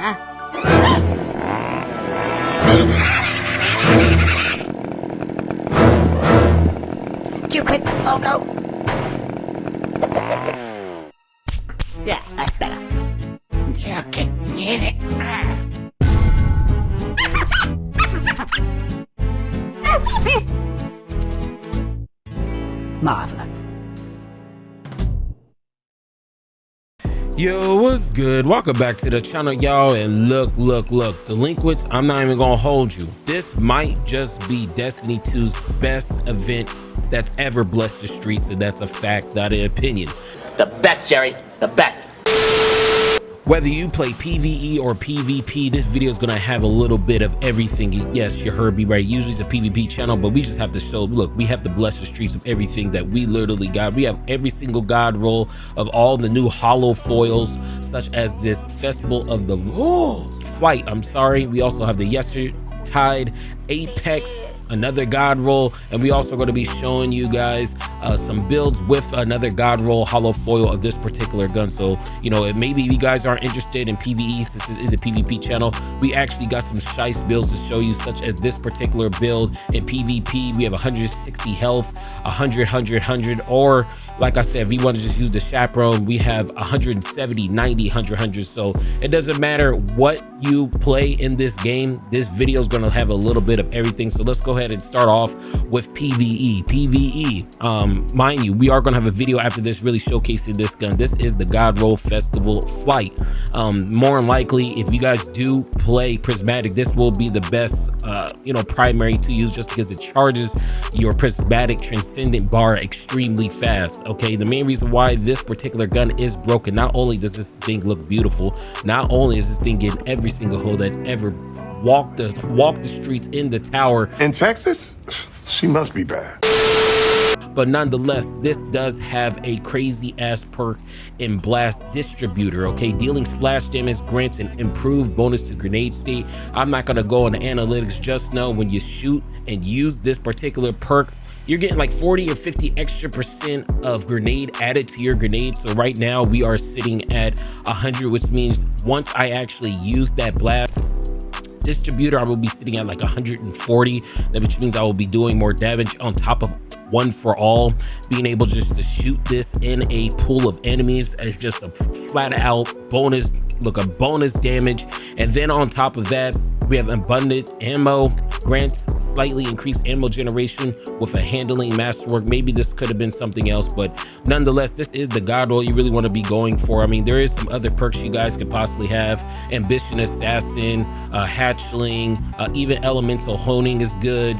Stupid logo. Yeah, that's better. You can get it. Marvelous. Yo, what's good? Welcome back to the channel, y'all. And look, delinquents, I'm not even gonna hold you. This might just be Destiny 2's best event that's ever blessed the streets, and that's a fact, not an opinion. The best, Jerry, the best. Whether you play PvE or PvP, this video is gonna have a little bit of everything. Yes, you heard me right. Usually it's a PvP channel, but we just have to show, look, we have to bless the streets of everything that we literally got. We have every single god roll of all the new holofoils, such as this Festival of the Flight. I'm sorry. We also have the 𝔖𝔬𝔠𝕦𝕤, Apex, another god roll, and we also going to be showing you guys some builds with another god roll holofoil of this particular gun. So, you know, maybe you guys aren't interested in PvE since it is a PvP channel. We actually got some shice builds to show you, such as this particular build in PvP. We have 160 health, 100, or like I said, if you want to just use the chaperone, we have 170, 90, 100. So it doesn't matter what you play in this game, this video is going to have a little bit of everything. So let's go ahead and start off with PvE. Mind you, we are going to have a video after this really showcasing this gun. This is the god roll festival flight. More than likely, if you guys do play prismatic, this will be the best you know, primary to use, just because it charges your prismatic transcendent bar extremely fast. Okay, the main reason why this particular gun is broken, not only does this thing look beautiful, not only is this thing getting every single hole that's ever walked the streets in the tower in Texas, she must be bad. But nonetheless, this does have a crazy ass perk in Blast Distributor. Okay, dealing splash damage grants an improved bonus to grenade state. I'm not gonna go into analytics, just know when you shoot and use this particular perk, you're getting like 40 or 50 extra% of grenade added to your grenade. So right now we are sitting at 100, which means once I actually use that Blast Distributor, I will be sitting at like 140, which means I will be doing more damage on top of one for all. Being able just to shoot this in a pool of enemies is just a flat out bonus, look, a bonus damage. And then on top of that, we have abundant ammo, grants slightly increased ammo generation with a handling masterwork. Maybe this could have been something else, but nonetheless, this is the god roll you really want to be going for. I mean, there is some other perks you guys could possibly have. Ambition Assassin, Hatchling, even Elemental Honing is good.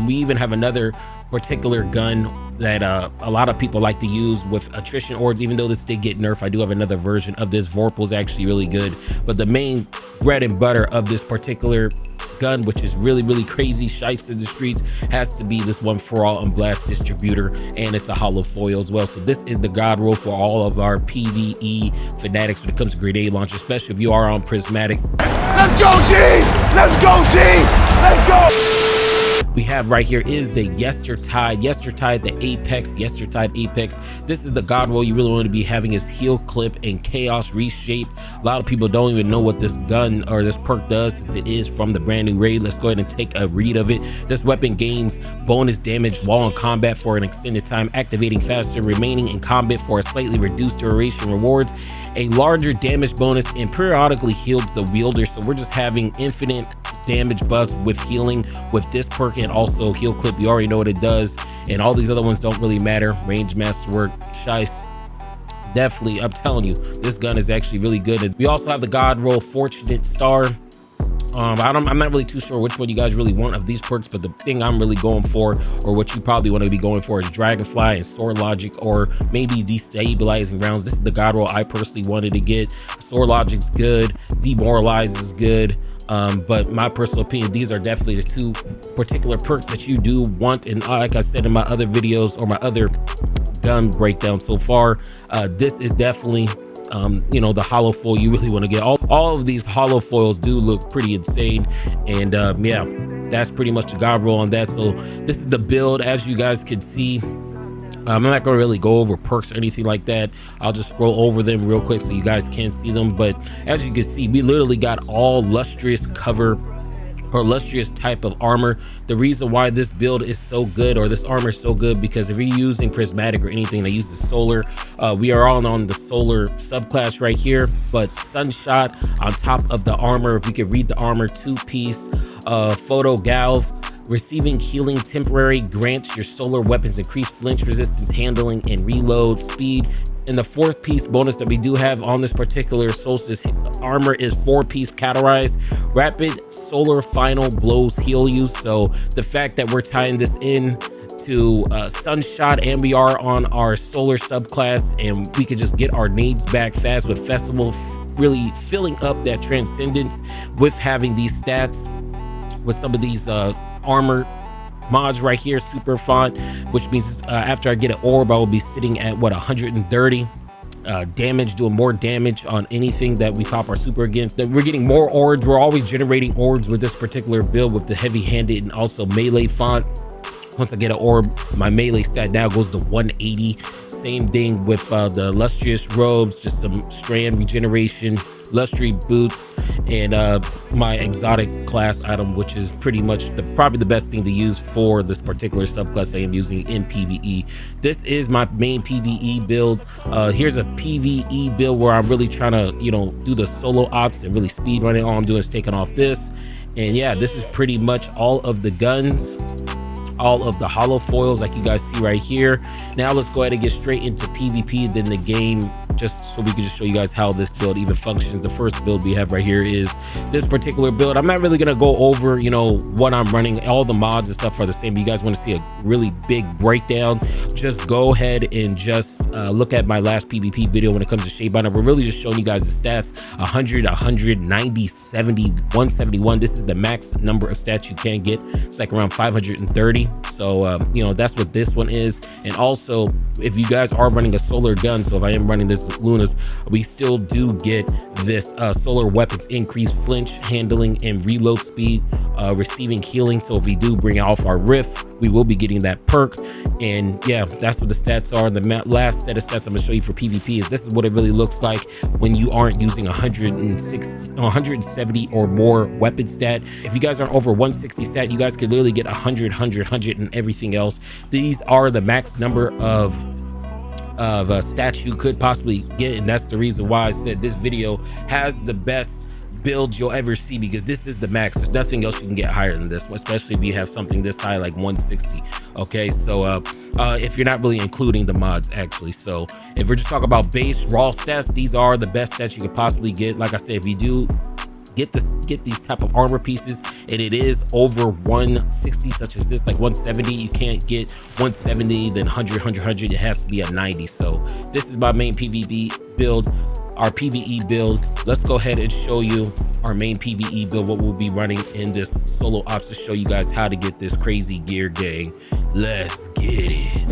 We even have another particular gun that a lot of people like to use with attrition orbs. Even though this did get nerfed, I do have another version of this. Vorpal is actually really good, but the main bread and butter of this particular gun, which is really crazy shice in the streets, has to be this one for all and Blast Distributor, and it's a holofoil as well. So this is the god roll for all of our PvE fanatics when it comes to grenade launcher, especially if you are on prismatic. Let's go, G! Let's go, G! Let's go! We have right here is the 𝕖𝕠𝕠𝕠𝕠, the Apex, 𝕖𝕠𝕠𝕠𝕠 Apex. This is the god roll you really want to be having, is heal clip and chaos reshape. A lot of people don't even know what this gun or this perk does, since it is from the brand new raid. Let's go ahead and take a read of it. This weapon gains bonus damage while in combat for an extended time, activating faster, remaining in combat for a slightly reduced duration, rewards a larger damage bonus, and periodically heals the wielder. So we're just having infinite damage buffs with healing with this perk, and also heal clip. You already know what it does, and all these other ones don't really matter. Range masterwork, shice, definitely, I'm telling you, this gun is actually really good. And we also have the god roll Fortunate Star. I'm not really too sure which one you guys really want of these perks, but the thing I'm really going for, or what you probably want to be going for, is Dragonfly and Sword Logic, or maybe Destabilizing Rounds. This is the god roll I personally wanted to get. Sword Logic's good, Demoralize is good. But my personal opinion, these are definitely the two particular perks that you do want. And like I said in my other videos or my other gun breakdown so far, this is definitely you know, the holofoil you really want to get. All of these holofoils do look pretty insane, and yeah, that's pretty much the god roll on that. So this is the build, as you guys can see. I'm not going to really go over perks or anything like that. I'll just scroll over them real quick so you guys can see them. But as you can see, we literally got all lustrous cover or lustrous type of armor. The reason why this build is so good, or this armor is so good, because if you're using prismatic or anything that uses solar, we are all on the solar subclass right here. But sunshot on top of the armor, if we could read the armor, 2-piece photo galv. Receiving healing temporary grants your solar weapons increased flinch resistance, handling, and reload speed. And the 4th piece bonus that we do have on this particular Solstice armor is 4-piece categorized. Rapid solar final blows heal you. So the fact that we're tying this in to sunshot, and we are on our solar subclass, and we could just get our nades back fast with festival, really filling up that transcendence with having these stats with some of these armor mods right here, super fun, which means after I get an orb, I will be sitting at what, 130 damage, doing more damage on anything that we pop our super against. Then we're getting more orbs. We're always generating orbs with this particular build with the heavy-handed and also melee font. Once I get an orb, my melee stat now goes to 180. Same thing with the lustrous robes, just some strand regeneration, lustre boots, and my exotic class item, which is pretty much probably the best thing to use for this particular subclass I am using in PvE. This is my main PvE build. Here's a PvE build where I'm really trying to, you know, do the solo ops and really speed running. All I'm doing is taking off this, and yeah, this is pretty much all of the guns, all of the holofoils like you guys see right here. Now let's go ahead and get straight into PvP, then the game, just so we can just show you guys how this build even functions. The first build we have right here is this particular build. I'm not really gonna go over, you know, what I'm running. All the mods and stuff are the same. You guys want to see a really big breakdown, just go ahead and just look at my last PvP video when it comes to shade binder. We're really just showing you guys the stats: 100, 190, 70, 171. This is the max number of stats you can get. It's like around 530. So you know, that's what this one is. And also, if you guys are running a solar gun, so if I am running this Lunas, we still do get this solar weapons increased flinch, handling, and reload speed, receiving healing. So if we do bring off our rift, we will be getting that perk. And yeah, that's what the stats are. The last set of stats I'm gonna show you for PvP is this is what it really looks like when you aren't using 160, 170 or more weapon stat. If you guys aren't over 160 stat, you guys could literally get 100, 100, and everything else. These are the max number of stats you could possibly get, and that's the reason why I said this video has the best build you'll ever see, because this is the max. There's nothing else you can get higher than this, especially if you have something this high like 160. Okay, so if you're not really including the mods actually. So if we're just talking about base raw stats, these are the best stats you could possibly get. Like I said, if you do get these type of armor pieces and it is over 160, such as this, like 170, you can't get 170, then 100, 100, it has to be a 90. So this is my main PvP build, our PvE build. Let's go ahead and show you our main PvE build, what we'll be running in this solo ops, to show you guys how to get this crazy gear, gang. Let's get it.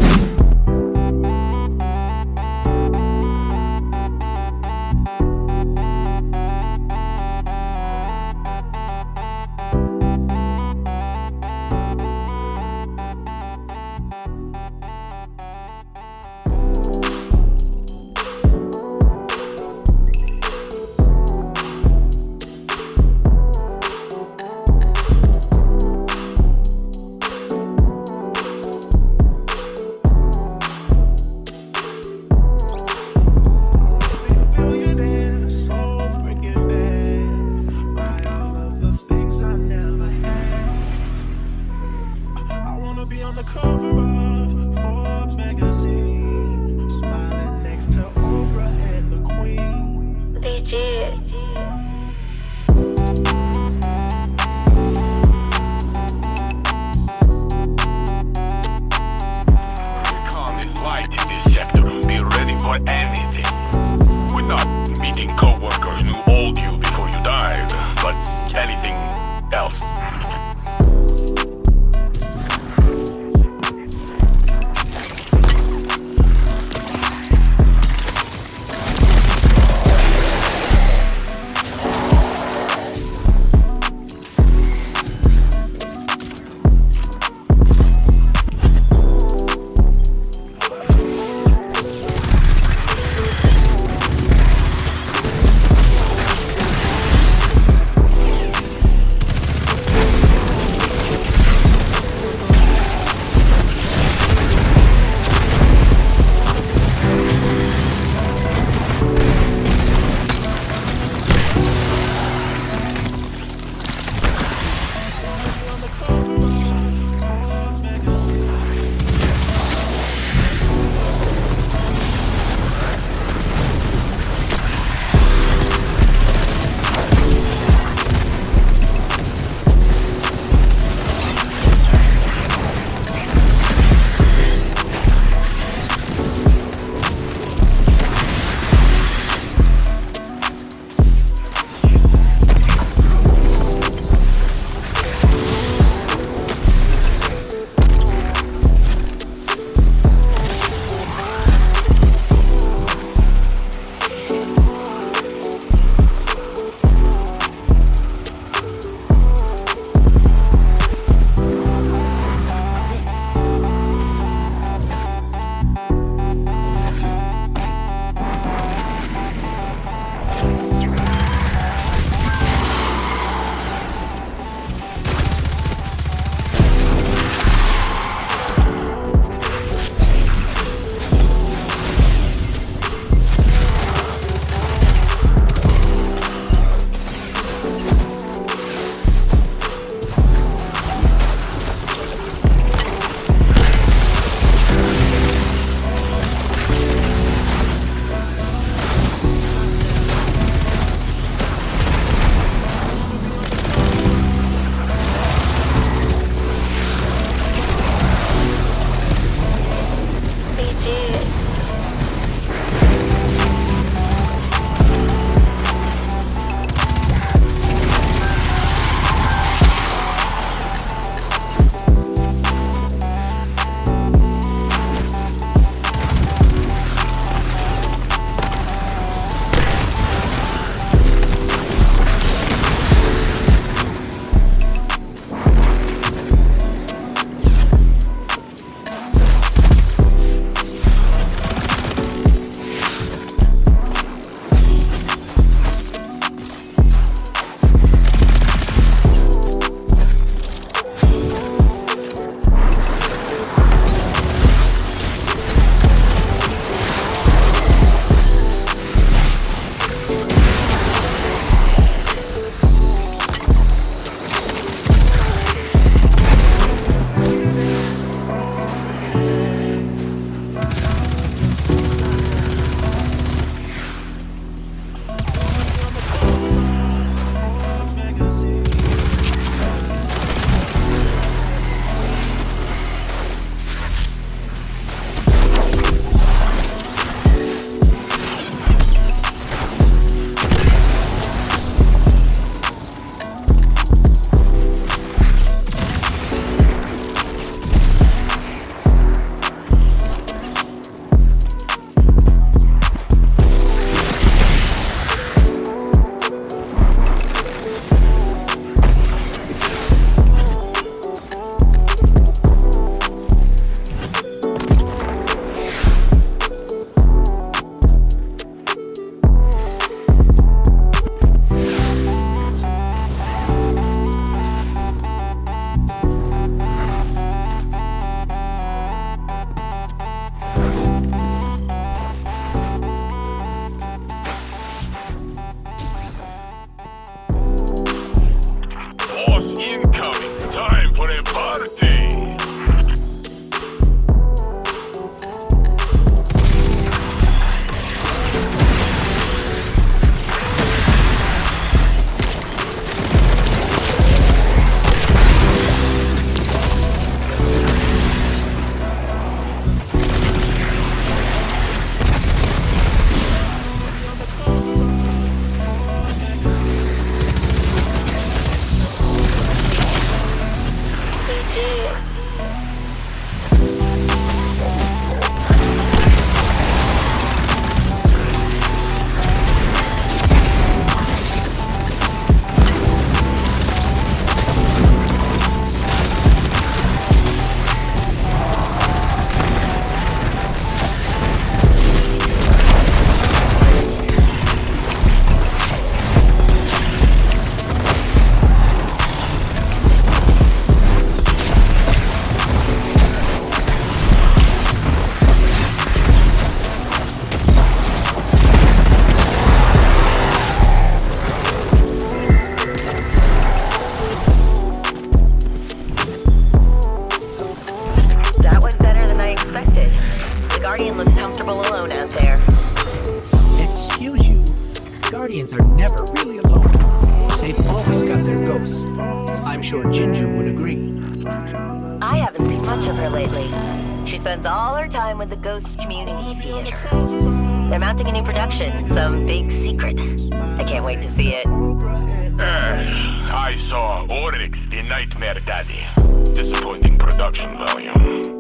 Guardians are never really alone. They've always got their ghosts. I'm sure Ginger would agree. I haven't seen much of her lately. She spends all her time with the Ghost Community Theater. They're mounting a new production, some big secret. I can't wait to see it. I saw Oryx, the Nightmare Daddy. Disappointing production value.